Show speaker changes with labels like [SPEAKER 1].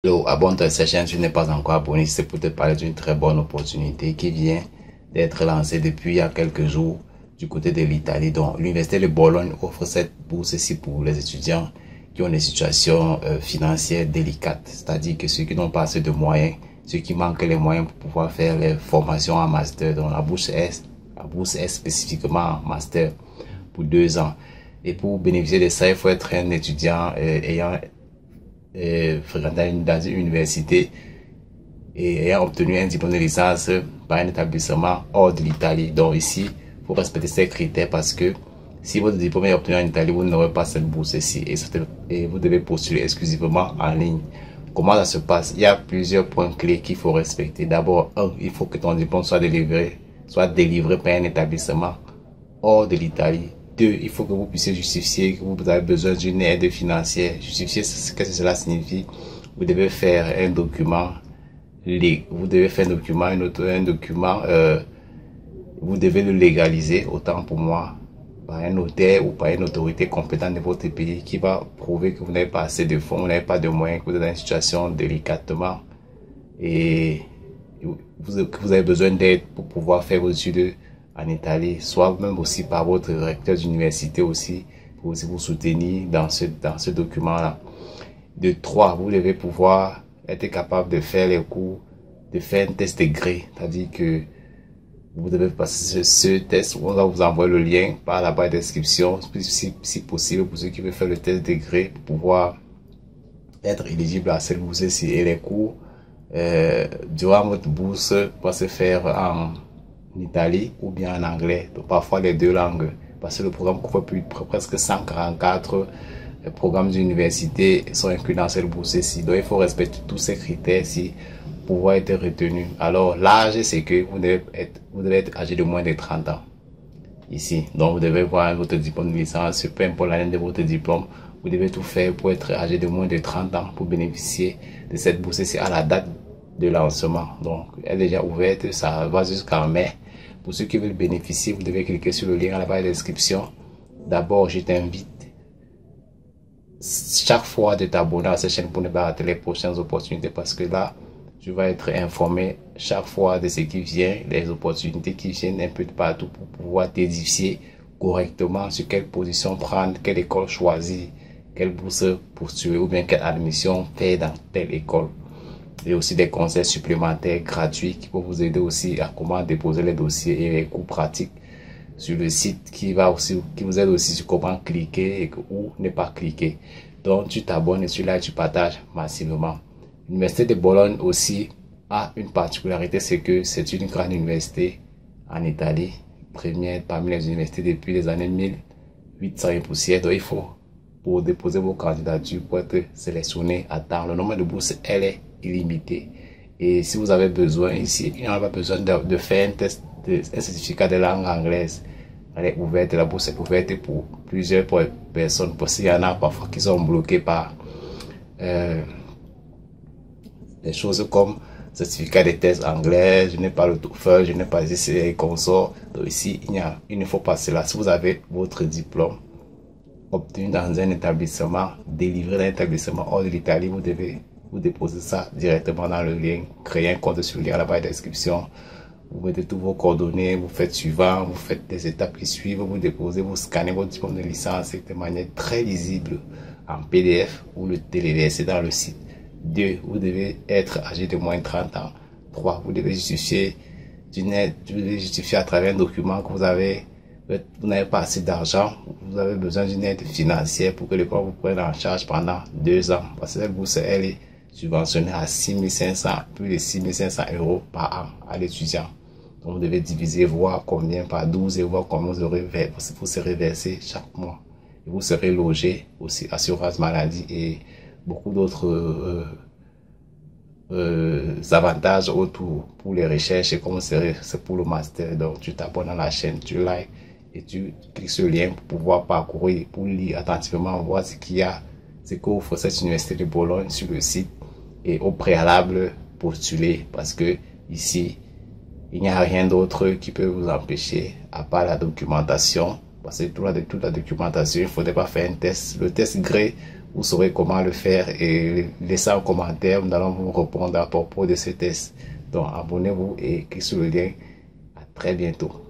[SPEAKER 1] Hello, abonne-toi à cette chaîne si tu n'es pas encore abonné. C'est pour te parler d'une très bonne opportunité qui vient d'être lancée depuis il y a quelques jours du côté de l'Italie. Donc, l'Université de Bologne offre cette bourse ici pour les étudiants qui ont des situations financières délicates. C'est-à-dire que ceux qui n'ont pas assez de moyens, ceux qui manquent les moyens pour pouvoir faire les formations en master. Donc, la bourse est spécifiquement en master pour 2 ans. Et pour bénéficier de ça, il faut être un étudiant ayant fréquentant dans une université et ayant obtenu un diplôme de licence par un établissement hors de l'Italie. Donc ici, il faut respecter ces critères parce que si votre diplôme est obtenu en Italie, vous n'aurez pas cette bourse ici et vous devez postuler exclusivement en ligne. Comment ça se passe? Il y a plusieurs points clés qu'il faut respecter. D'abord, il faut que ton diplôme soit délivré par un établissement hors de l'Italie. 2, il faut que vous puissiez justifier que vous avez besoin d'une aide financière. Justifier ce que cela signifie. Vous devez faire un document. Vous devez faire un document, vous devez le légaliser, autant pour moi, par un notaire ou par une autorité compétente de votre pays qui va prouver que vous n'avez pas assez de fonds, vous n'avez pas de moyens, que vous êtes dans une situation délicatement et vous avez besoin d'aide pour pouvoir faire vos études en Italie, soit même aussi par votre recteur d'université aussi, pour aussi vous soutenir dans ce document-là. De 3, vous devez pouvoir être capable de faire les cours, de faire un test de gré, c'est-à-dire que vous devez passer ce test, on va vous envoyer le lien par la barre d'inscription, si possible, pour ceux qui veulent faire le test de gré, pour pouvoir être éligible à cette bourse-ci. Et les cours durant votre bourse peuvent se faire en Italie ou bien en anglais, donc parfois les deux langues, parce que le programme couvre presque 144 programmes d'université sont inclus dans cette bourse-ci. Donc il faut respecter tous ces critères-ci pour pouvoir être retenu. Alors l'âge, c'est que vous devez être âgé de moins de 30 ans ici. Donc vous devez voir votre diplôme de licence, peu importe l'année de votre diplôme, vous devez tout faire pour être âgé de moins de 30 ans pour bénéficier de cette bourse-ci à la date de lancement. Donc elle est déjà ouverte, ça va jusqu'en mai. Pour ceux qui veulent bénéficier, vous devez cliquer sur le lien à la barre de description. D'abord, je t'invite chaque fois de t'abonner à cette chaîne pour ne pas rater les prochaines opportunités, parce que là, tu vas être informé chaque fois de ce qui vient, les opportunités qui viennent un peu de partout pour pouvoir t'édifier correctement sur quelle position prendre, quelle école choisir, quelle bourse poursuivre ou bien quelle admission faire dans telle école. Et aussi des conseils supplémentaires gratuits qui peuvent vous aider aussi à comment déposer les dossiers et les cours pratiques sur le site qui vous aide aussi sur comment cliquer ou ne pas cliquer. Donc tu t'abonnes et sur là tu partages massivement. L'Université de Bologne aussi a une particularité, c'est que c'est une grande université en Italie, première parmi les universités depuis les années 1800 et poussière. Donc il faut, pour déposer vos candidatures, pour être sélectionné à temps, le nombre de bourses, elle est illimité. Et si vous avez besoin ici, il n'y a pas besoin de faire un test, un certificat de langue anglaise. Elle est ouverte, la bourse est ouverte pour plusieurs personnes. Parce qu'il y en a parfois qui sont bloqués par des choses comme certificat de tests anglais, je n'ai pas le TOEFL, je n'ai pas ici et consorts. Donc ici, il ne faut pas cela. Si vous avez votre diplôme obtenu dans un établissement, délivré dans un établissement hors de l'Italie, vous devez vous déposer ça directement dans le lien, créer un compte sur le lien à la barre de description. Vous mettez tous vos coordonnées, vous faites suivant, vous faites des étapes qui suivent, vous déposez, vous scannez votre diplôme de licence de manière très lisible en PDF ou le téléverser dans le site. 2, vous devez être âgé de moins de 30 ans. 3, vous devez justifier à travers un document que vous n'avez pas assez d'argent, vous avez besoin d'une aide financière pour que l'école vous prenne en charge pendant 2 ans. Parce que cette bourse, elle est subventionnée à 6500, plus de 6500 € par an à l'étudiant. Donc vous devez diviser, voir combien par 12 et voir combien vous serez versé chaque mois. Et vous serez logé aussi, assurance maladie et beaucoup d'autres avantages autour pour les recherches et comme c'est pour le master. Donc tu t'abonnes à la chaîne, tu likes et tu cliques sur le lien pour pouvoir parcourir, pour lire attentivement, voir ce qu'il y a, ce qu'offre cette université de Bologne sur le site et au préalable postuler, parce que ici il n'y a rien d'autre qui peut vous empêcher à part la documentation. Parce que toute la documentation, il ne faudrait pas faire un test. Le test gré, vous saurez comment le faire et laissez un commentaire. Nous allons vous répondre à propos de ce test. Donc, abonnez-vous et cliquez sur le lien. À très bientôt.